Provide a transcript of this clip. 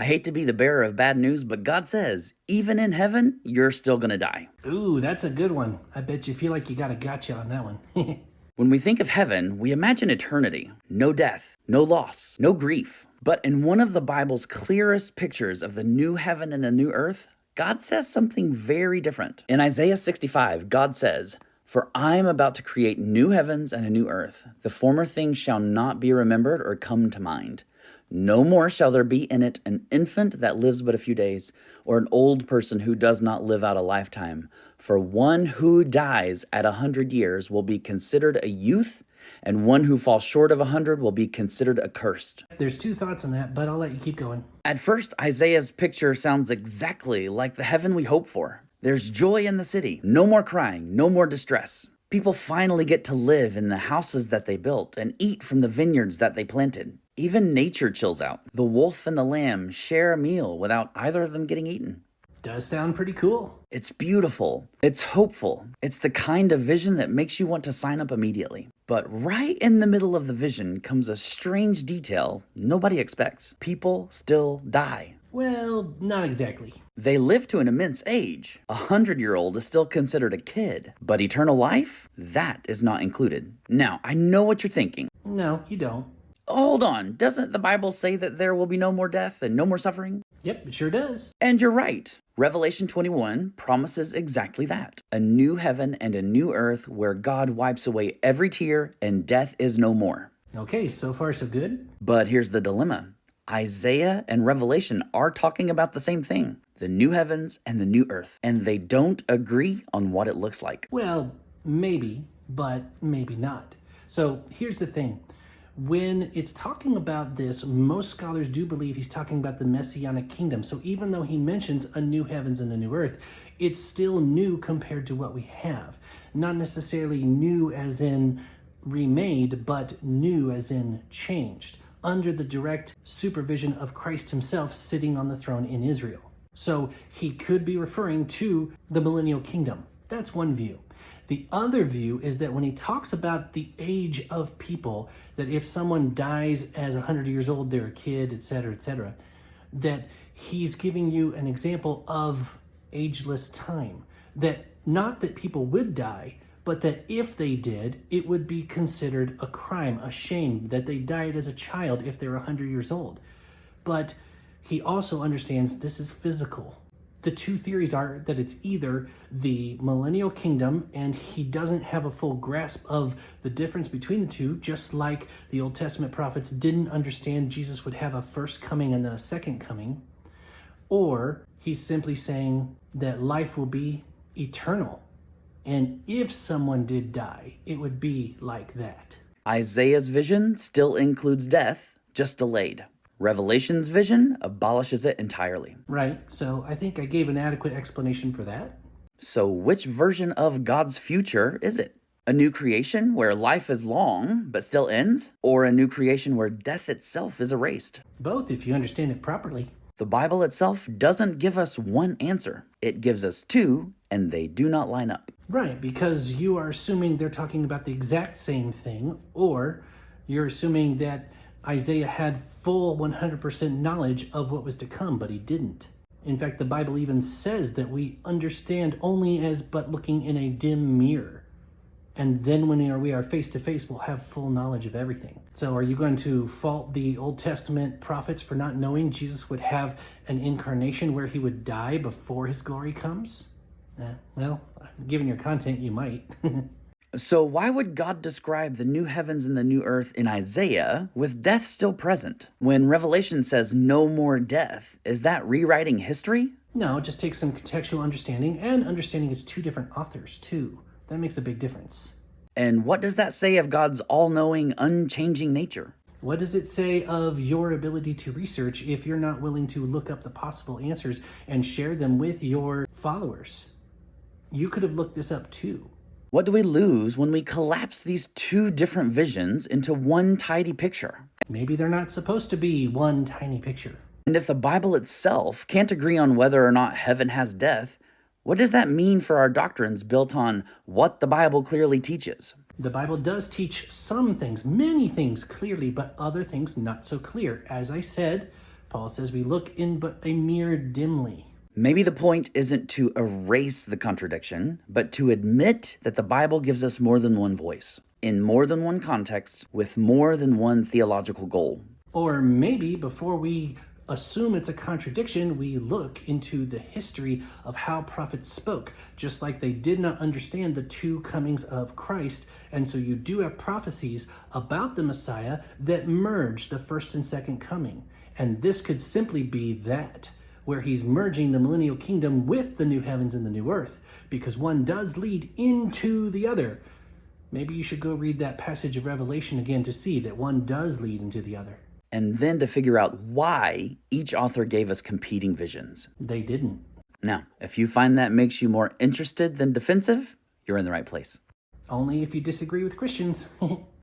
I hate to be the bearer of bad news, but God says, even in heaven, you're still gonna die. Ooh, that's a good one. I bet you feel like you got a gotcha on that one. When we think of heaven, we imagine eternity. No death, no loss, no grief. But in one of the Bible's clearest pictures of the new heaven and the new earth, God says something very different. In Isaiah 65, God says, "For I am about to create new heavens and a new earth. The former things shall not be remembered or come to mind. No more shall there be in it an infant that lives but a few days, or an old person who does not live out a lifetime. For one who dies at 100 years will be considered a youth, and one who falls short of 100 will be considered accursed." There's two thoughts on that, but I'll let you keep going. At first, Isaiah's picture sounds exactly like the heaven we hope for. There's joy in the city, no more crying, no more distress. People finally get to live in the houses that they built and eat from the vineyards that they planted. Even nature chills out. The wolf and the lamb share a meal without either of them getting eaten. Does sound pretty cool. It's beautiful. It's hopeful. It's the kind of vision that makes you want to sign up immediately. But right in the middle of the vision comes a strange detail nobody expects. People still die. Well, not exactly. They live to an immense age. A 100-year-old is still considered a kid. But eternal life? That is not included. Now, I know what you're thinking. No, you don't. Hold on, doesn't the Bible say that there will be no more death and no more suffering? Yep, it sure does. And you're right. Revelation 21 promises exactly that. A new heaven and a new earth where God wipes away every tear and death is no more. Okay, so far so good. But here's the dilemma. Isaiah and Revelation are talking about the same thing. The new heavens and the new earth. And they don't agree on what it looks like. Well, maybe, but maybe not. So here's the thing. When it's talking about this, most scholars do believe he's talking about the Messianic kingdom. So even though he mentions a new heavens and a new earth, it's still new compared to what we have. Not necessarily new as in remade, but new as in changed, under the direct supervision of Christ himself sitting on the throne in Israel. So he could be referring to the millennial kingdom. That's one view. The other view is that when he talks about the age of people, that if someone dies as 100 years old, they're a kid, etc., that he's giving you an example of ageless time. That not that people would die, but that if they did, it would be considered a crime, a shame that they died as a child if they're 100 years old. But he also understands this is physical. The two theories are that it's either the millennial kingdom and he doesn't have a full grasp of the difference between the two, just like the Old Testament prophets didn't understand Jesus would have a first coming and then a second coming, or he's simply saying that life will be eternal. And if someone did die, it would be like that. Isaiah's vision still includes death, just delayed. Revelation's vision abolishes it entirely. Right, so I think I gave an adequate explanation for that. So which version of God's future is it? A new creation where life is long but still ends? Or a new creation where death itself is erased? Both, if you understand it properly. The Bible itself doesn't give us one answer. It gives us two, and they do not line up. Right, because you are assuming they're talking about the exact same thing, or you're assuming that Isaiah had full 100% knowledge of what was to come, but he didn't. In fact, the Bible even says that we understand only as but looking in a dim mirror. And then when we are face to face, we'll have full knowledge of everything. So are you going to fault the Old Testament prophets for not knowing Jesus would have an incarnation where he would die before his glory comes? Well, given your content, you might. So why would God describe the new heavens and the new earth in Isaiah with death still present? When Revelation says no more death, is that rewriting history? No, it just takes some contextual understanding and understanding it's two different authors too. That makes a big difference. And what does that say of God's all-knowing, unchanging nature? What does it say of your ability to research if you're not willing to look up the possible answers and share them with your followers? You could have looked this up too. What do we lose when we collapse these two different visions into one tidy picture? Maybe they're not supposed to be one tiny picture. And if the Bible itself can't agree on whether or not heaven has death, what does that mean for our doctrines built on what the Bible clearly teaches? The Bible does teach some things, many things clearly, but other things not so clear. As I said, Paul says we look in but a mirror dimly. Maybe the point isn't to erase the contradiction, but to admit that the Bible gives us more than one voice, in more than one context, with more than one theological goal. Or maybe before we assume it's a contradiction, we look into the history of how prophets spoke, just like they did not understand the two comings of Christ. And so you do have prophecies about the Messiah that merge the first and second coming. And this could simply be that, where he's merging the millennial kingdom with the new heavens and the new earth, because one does lead into the other. Maybe you should go read that passage of Revelation again to see that one does lead into the other. And then to figure out why each author gave us competing visions. They didn't. Now, if you find that makes you more interested than defensive, you're in the right place. Only if you disagree with Christians.